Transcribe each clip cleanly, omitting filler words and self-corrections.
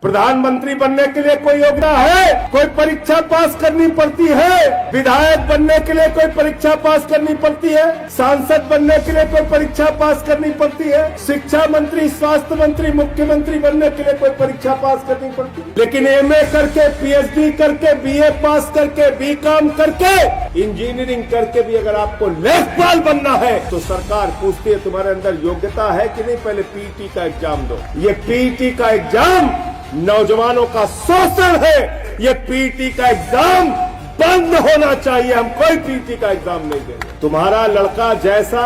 प्रधानमंत्री बनने के लिए कोई योग्यता है? कोई परीक्षा पास करनी पड़ती है? विधायक बनने के लिए कोई परीक्षा पास करनी पड़ती है? सांसद बनने के लिए कोई परीक्षा पास करनी पड़ती है? शिक्षा मंत्री, स्वास्थ्य मंत्री, मुख्यमंत्री बनने के लिए कोई परीक्षा पास करनी पड़ती है? लेकिन एमए करके, पीएचडी करके, बीए पास करके, बीकॉम करके, इंजीनियरिंग करके भी अगर आपको लेखपाल बनना है तो सरकार पूछती है तुम्हारे अंदर योग्यता है कि नहीं, पहले पीटी का एग्जाम दो। ये पीटी का एग्जाम नौजवानों का शोषण है। ये पीटी का एग्जाम बंद होना चाहिए। हम कोई पीटी का एग्जाम नहीं देंगे। तुम्हारा लड़का जैसा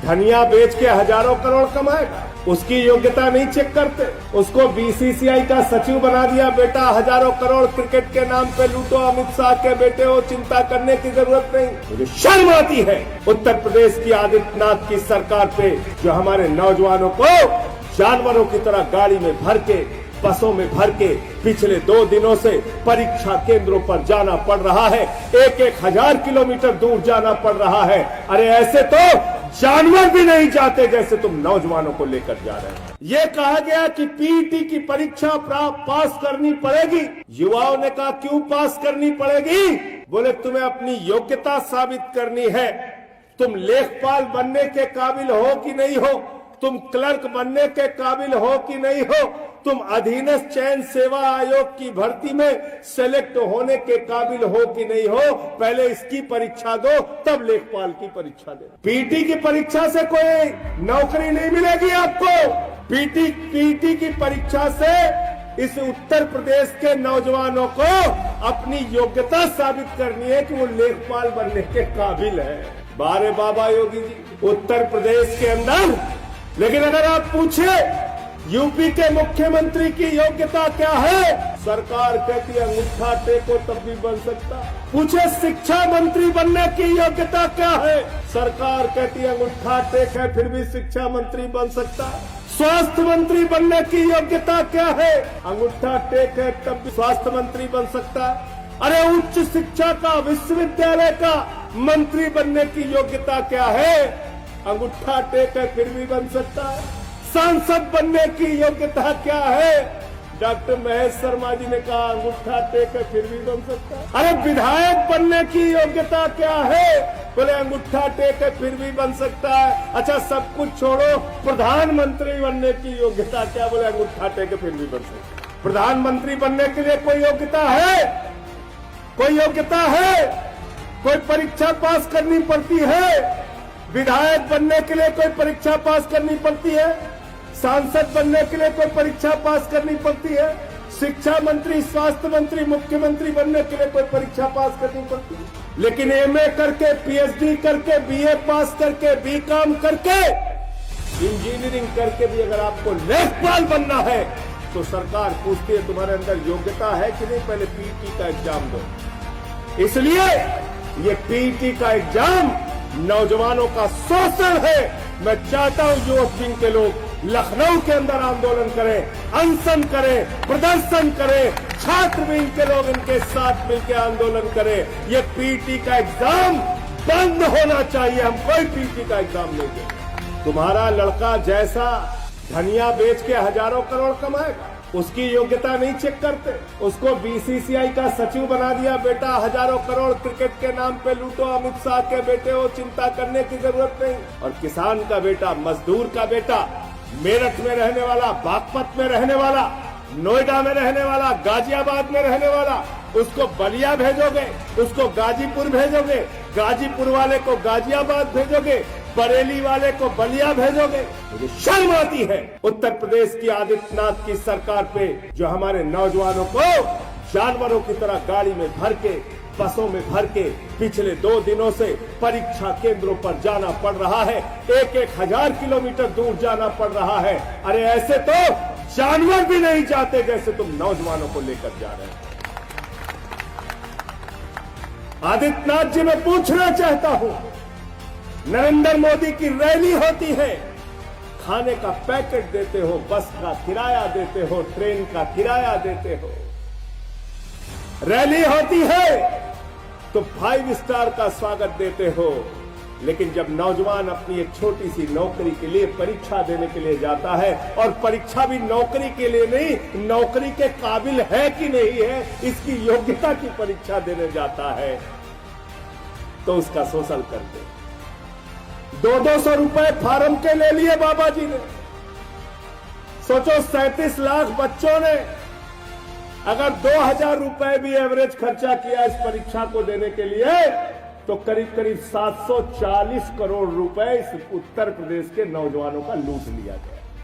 धनिया बेच के हजारों करोड़ कमाएगा, उसकी योग्यता नहीं चेक करते। उसको बीसीसीआई का सचिव बना दिया, बेटा हजारों करोड़ क्रिकेट के नाम पे लूटो, अमित शाह के बेटे हो, चिंता करने की जरूरत नहीं। मुझे शर्म आती है उत्तर प्रदेश की आदित्यनाथ की सरकार पे, जो हमारे नौजवानों को जानवरों की तरह गाड़ी में भर के, बसों में भर के पिछले 2 दिनों से परीक्षा केंद्रों पर जाना पड़ रहा है। 1-1 हजार किलोमीटर दूर जाना पड़ रहा है। अरे ऐसे तो जानवर भी नहीं जाते जैसे तुम नौजवानों को लेकर जा रहे हैं। ये कहा गया कि पीटी की परीक्षा पास करनी पड़ेगी। युवाओं ने कहा क्यों पास करनी पड़ेगी? बोले तुम्हें अपनी योग्यता साबित करनी है। तुम लेखपाल बनने के काबिल हो कि नहीं हो, तुम क्लर्क बनने के काबिल हो कि नहीं हो, तुम अधीनस्थ चयन सेवा आयोग की भर्ती में सेलेक्ट होने के काबिल हो कि नहीं हो, पहले इसकी परीक्षा दो, तब लेखपाल की परीक्षा दे। पीटी की परीक्षा से कोई नौकरी नहीं मिलेगी आपको। पीटी की परीक्षा से इस उत्तर प्रदेश के नौजवानों को अपनी योग्यता साबित करनी है कि वो लेखपाल बनने के काबिल है। बारे बाबा योगी जी, उत्तर प्रदेश के अंदर, लेकिन अगर आप पूछे यूपी के मुख्यमंत्री की योग्यता क्या है, सरकार कहती है अंगूठा टेको तब भी बन सकता। पूछे शिक्षा मंत्री बनने की योग्यता क्या है, सरकार कहती है अंगूठा टेक है फिर भी शिक्षा मंत्री बन सकता। स्वास्थ्य मंत्री बनने की योग्यता क्या है, अंगूठा टेक है तब भी स्वास्थ्य मंत्री बन सकता। अरे उच्च शिक्षा का, विश्वविद्यालय का मंत्री बनने की योग्यता क्या है, अंगूठा टेक है फिर भी बन सकता है। सांसद बनने की योग्यता क्या है, डॉक्टर महेश शर्मा जी ने कहा अंगूठा टेक है फिर भी बन सकता है। अरे विधायक बनने की योग्यता क्या है, बोले अंगूठा टेक है फिर भी बन सकता है। अच्छा सब कुछ छोड़ो, प्रधानमंत्री बनने की योग्यता क्या, बोले अंगूठा टेक है फिर भी बन सकता है। प्रधानमंत्री बनने के लिए कोई योग्यता है? कोई योग्यता है? कोई परीक्षा पास करनी पड़ती है? विधायक बनने के लिए कोई परीक्षा पास करनी पड़ती है? सांसद बनने के लिए कोई परीक्षा पास करनी पड़ती है? शिक्षा मंत्री, स्वास्थ्य मंत्री, मुख्यमंत्री बनने के लिए कोई परीक्षा पास करनी पड़ती है? लेकिन एमए करके, पीएचडी करके, बीए पास करके, बीकॉम करके, इंजीनियरिंग करके भी अगर आपको लेखपाल बनना है तो सरकार पूछती है तुम्हारे अंदर योग्यता है कि नहीं, पहले पीटी का एग्जाम दो। इसलिए ये पीटी का एग्जाम नौजवानों का शोषण है। मैं चाहता हूं युवक विंग के लोग लखनऊ के अंदर आंदोलन करें, अनशन करें, प्रदर्शन करें, छात्र विंग के लोग इनके साथ मिलकर आंदोलन करें। ये पीटी का एग्जाम बंद होना चाहिए। हम कोई पीटी का एग्जाम नहीं देंगे। तुम्हारा लड़का जैसा धनिया बेच के हजारों करोड़ कमाएगा, उसकी योग्यता नहीं चेक करते। उसको बीसीसीआई का सचिव बना दिया, बेटा हजारों करोड़ क्रिकेट के नाम पे लूटो, अमित शाह के बेटे हो, चिंता करने की जरूरत नहीं। और किसान का बेटा, मजदूर का बेटा, मेरठ में रहने वाला, बागपत में रहने वाला, नोएडा में रहने वाला, गाजियाबाद में रहने वाला, उसको बलिया भेजोगे, उसको गाजीपुर भेजोगे, गाजीपुर वाले को गाजियाबाद भेजोगे, बरेली वाले को बलिया भेजोगे। मुझे शर्म आती है उत्तर प्रदेश की आदित्यनाथ की सरकार पे, जो हमारे नौजवानों को जानवरों की तरह गाड़ी में भर के, बसों में भर के पिछले 2 दिनों से परीक्षा केंद्रों पर जाना पड़ रहा है। 1-1 हजार किलोमीटर दूर जाना पड़ रहा है। अरे ऐसे तो जानवर भी नहीं जाते जैसे तुम नौजवानों को लेकर जा रहे हैं। आदित्यनाथ जी, मैं पूछना चाहता हूं, नरेंद्र मोदी की रैली होती है, खाने का पैकेट देते हो, बस का किराया देते हो, ट्रेन का किराया देते हो। रैली होती है तो 5 स्टार का स्वागत देते हो, लेकिन जब नौजवान अपनी एक छोटी सी नौकरी के लिए परीक्षा देने के लिए जाता है, और परीक्षा भी नौकरी के लिए नहीं, नौकरी के काबिल है कि नहीं है इसकी योग्यता की परीक्षा देने जाता है, तो उसका शोषण करते। 200 रुपए फार्म के ले लिए बाबा जी ने। सोचो 37 लाख बच्चों ने अगर 2000 रुपए भी एवरेज खर्चा किया इस परीक्षा को देने के लिए, तो करीब करीब 740 करोड़ रुपए इस उत्तर प्रदेश के नौजवानों का लूट लिया गया।